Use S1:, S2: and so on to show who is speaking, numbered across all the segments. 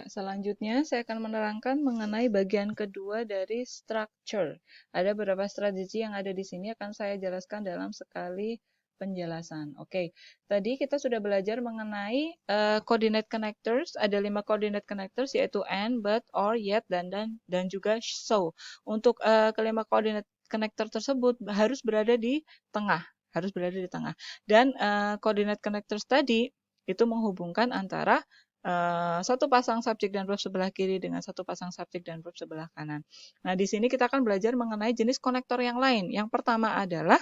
S1: Selanjutnya, saya akan menerangkan mengenai bagian kedua dari structure. Ada beberapa strategi yang ada di sini akan saya jelaskan dalam sekali penjelasan. Oke, tadi kita sudah belajar mengenai coordinate connectors. Ada 5 coordinate connectors yaitu and, but, or, yet, dan juga so. Untuk kelima coordinate connector tersebut harus berada di tengah. Dan coordinate connectors tadi itu menghubungkan antara satu pasang subjek dan verb sebelah kiri dengan satu pasang subjek dan verb sebelah kanan. Nah, di sini kita akan belajar mengenai jenis konektor yang lain. Yang pertama adalah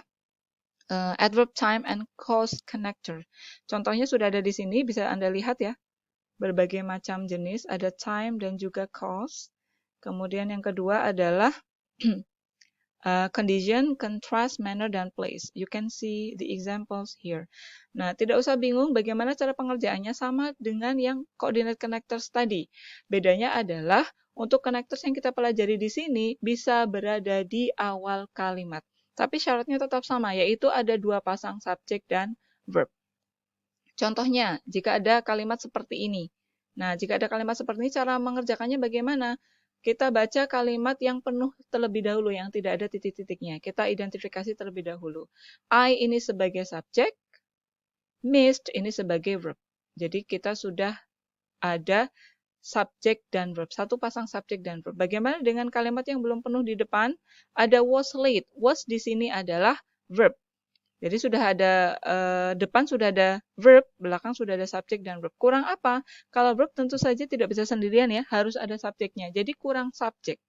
S1: adverb time and cause connector. Contohnya sudah ada di sini, bisa Anda lihat ya. Berbagai macam jenis, ada time dan juga cause. Kemudian yang kedua adalah condition, contrast, manner, dan place. You can see the examples here. Nah, tidak usah bingung bagaimana cara pengerjaannya sama dengan yang coordinate connectors tadi. Bedanya adalah untuk connectors yang kita pelajari di sini bisa berada di awal kalimat. Tapi syaratnya tetap sama, yaitu ada 2 pasang subjek dan verb. Contohnya, jika ada kalimat seperti ini. Nah, jika ada kalimat seperti ini, cara mengerjakannya bagaimana? Kita baca kalimat yang penuh terlebih dahulu, yang tidak ada titik-titiknya. Kita identifikasi terlebih dahulu. I ini sebagai subjek, missed ini sebagai verb. Jadi kita sudah ada subjek dan verb. Satu pasang subjek dan verb. Bagaimana dengan kalimat yang belum penuh di depan? Ada was late. Was di sini adalah verb. Jadi sudah ada depan sudah ada verb, belakang sudah ada subjek dan verb. Kurang apa? Kalau verb tentu saja tidak bisa sendirian ya, harus ada subjeknya. Jadi kurang subjek.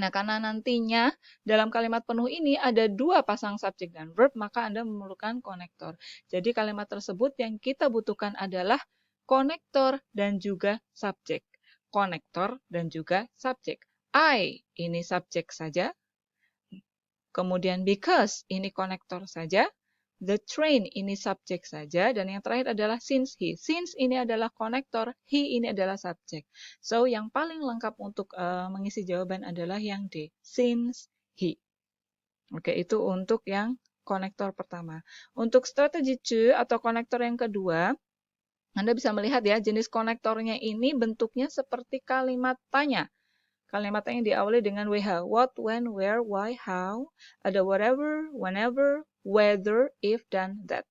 S1: Nah, karena nantinya dalam kalimat penuh ini ada 2 pasang subjek dan verb, maka Anda memerlukan konektor. Jadi kalimat tersebut yang kita butuhkan adalah konektor dan juga subjek. Konektor dan juga subjek. I ini subjek saja. Kemudian because ini konektor saja, the train ini subjek saja, dan yang terakhir adalah since he. Since ini adalah konektor, he ini adalah subjek. So, yang paling lengkap untuk mengisi jawaban adalah yang D, since he. Oke, itu untuk yang konektor pertama. Untuk strategi C atau konektor yang kedua, Anda bisa melihat ya, jenis konektornya ini bentuknya seperti kalimat tanya. Kalimat yang diawali dengan WH. What, when, where, why, how. Ada whatever, whenever, whether, if, dan that.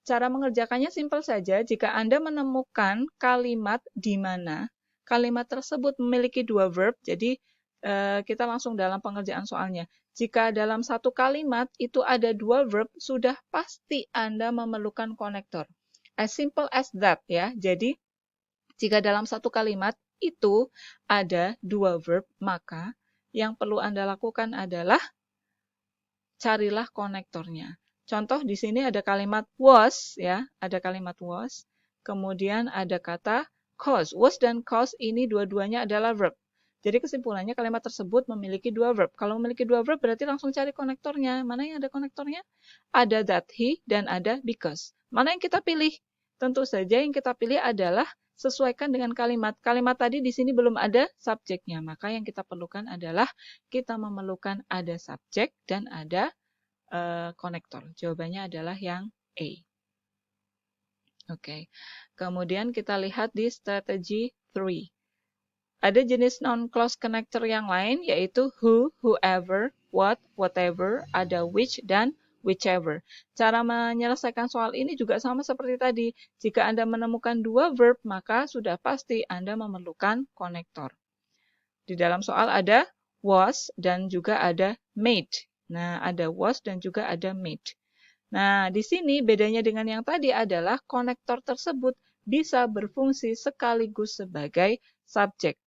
S1: Cara mengerjakannya simpel saja. Jika Anda menemukan kalimat di mana kalimat tersebut memiliki 2 verb, jadi kita langsung dalam pengerjaan soalnya. Jika dalam satu kalimat itu ada 2 verb, sudah pasti Anda memerlukan konektor. As simple as that ya. Jadi, jika dalam satu kalimat itu ada 2 verb, maka yang perlu Anda lakukan adalah carilah konektornya. Contoh di sini ada kalimat was ya, ada kalimat was. Kemudian ada kata cause. Was dan cause ini dua-duanya adalah verb. Jadi kesimpulannya kalimat tersebut memiliki 2 verb. Kalau memiliki 2 verb berarti langsung cari konektornya. Mana yang ada konektornya? Ada that he dan ada because. Mana yang kita pilih? Tentu saja yang kita pilih adalah sesuaikan dengan kalimat. Kalimat tadi di sini belum ada subjeknya, maka yang kita perlukan adalah kita memerlukan ada subjek dan ada konektor. Jawabannya adalah yang A. Oke. Kemudian kita lihat di strategi 3. Ada jenis non-clause connector yang lain, yaitu who, whoever, what, whatever, ada which, dan whichever. Cara menyelesaikan soal ini juga sama seperti tadi. Jika Anda menemukan 2 verb, maka sudah pasti Anda memerlukan konektor. Di dalam soal ada was dan juga ada made. Nah, ada was dan juga ada made. Nah, di sini bedanya dengan yang tadi adalah konektor tersebut bisa berfungsi sekaligus sebagai subjek.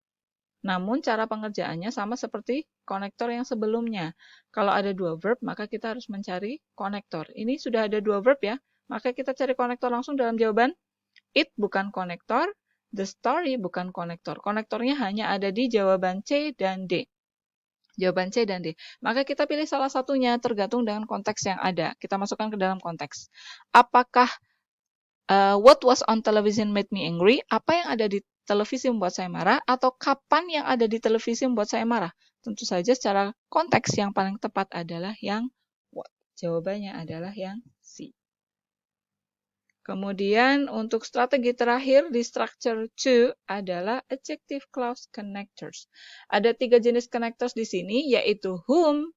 S1: Namun cara pengerjaannya sama seperti konektor yang sebelumnya. Kalau ada 2 verb, maka kita harus mencari konektor. Ini sudah ada 2 verb ya, maka kita cari konektor langsung dalam jawaban. It bukan konektor, the story bukan konektor. Konektornya hanya ada di jawaban C dan D. Jawaban C dan D. Maka kita pilih salah satunya tergantung dengan konteks yang ada. Kita masukkan ke dalam konteks. Apakah what was on television made me angry? Apa yang ada di televisi membuat saya marah? Atau kapan yang ada di televisi membuat saya marah? Tentu saja secara konteks yang paling tepat adalah yang what. Jawabannya adalah yang C. Kemudian untuk strategi terakhir di structure 2 adalah adjective clause connectors. Ada 3 jenis connectors di sini, yaitu whom,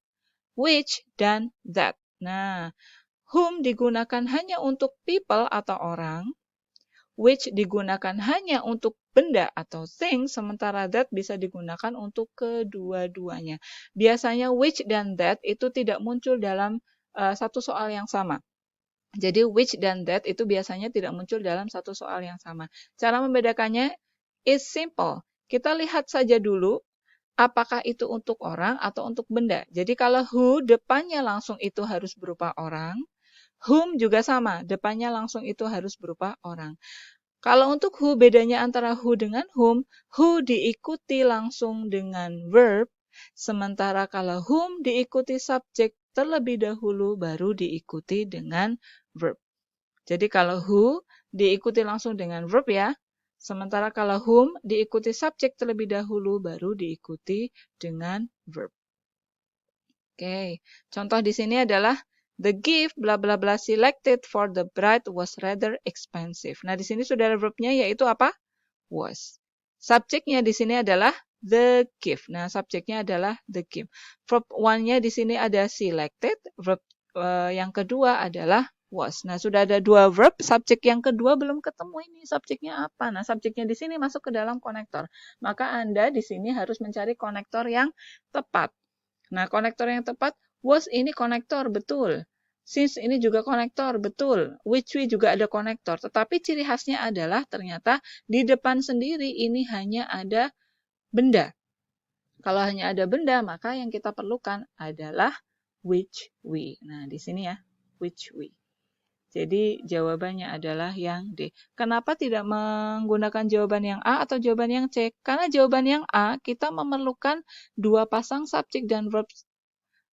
S1: which, dan that. Nah, whom digunakan hanya untuk people atau orang, which digunakan hanya untuk benda atau thing, sementara that bisa digunakan untuk kedua-duanya. Biasanya which dan that itu tidak muncul dalam satu soal yang sama. Jadi which dan that itu biasanya tidak muncul dalam satu soal yang sama. Cara membedakannya is simple. Kita lihat saja dulu apakah itu untuk orang atau untuk benda. Jadi kalau who depannya langsung itu harus berupa orang, whom juga sama, depannya langsung itu harus berupa orang. Kalau untuk who, bedanya antara who dengan whom diikuti langsung dengan verb, sementara kalau whom diikuti subjek terlebih dahulu baru diikuti dengan verb. Jadi kalau who diikuti langsung dengan verb ya, sementara kalau whom diikuti subjek terlebih dahulu baru diikuti dengan verb. Oke, contoh di sini adalah the gift bla bla bla selected for the bride was rather expensive. Nah, di sini sudah ada verbnya yaitu apa? Was. Subjeknya di sini adalah the gift. Nah, subjeknya adalah the gift. Verb one-nya di sini ada selected, verb yang kedua adalah was. Nah, sudah ada dua verb, subjek yang kedua belum ketemu ini subjeknya apa. Nah, subjeknya di sini masuk ke dalam konektor. Maka Anda di sini harus mencari konektor yang tepat. Nah, konektor yang tepat, was ini konektor, betul. Since ini juga konektor, betul. Which we juga ada konektor. Tetapi ciri khasnya adalah ternyata di depan sendiri ini hanya ada benda. Kalau hanya ada benda, maka yang kita perlukan adalah which we. Nah, di sini ya, which we. Jadi jawabannya adalah yang D. Kenapa tidak menggunakan jawaban yang A atau jawaban yang C? Karena jawaban yang A kita memerlukan dua pasang subjek dan verb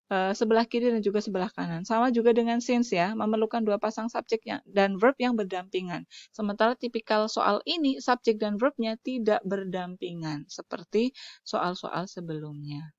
S1: sebelah kiri dan juga sebelah kanan. Sama juga dengan since ya, memerlukan dua pasang subjek dan verb yang berdampingan. Sementara tipikal soal ini, subjek dan verbnya tidak berdampingan, seperti soal-soal sebelumnya.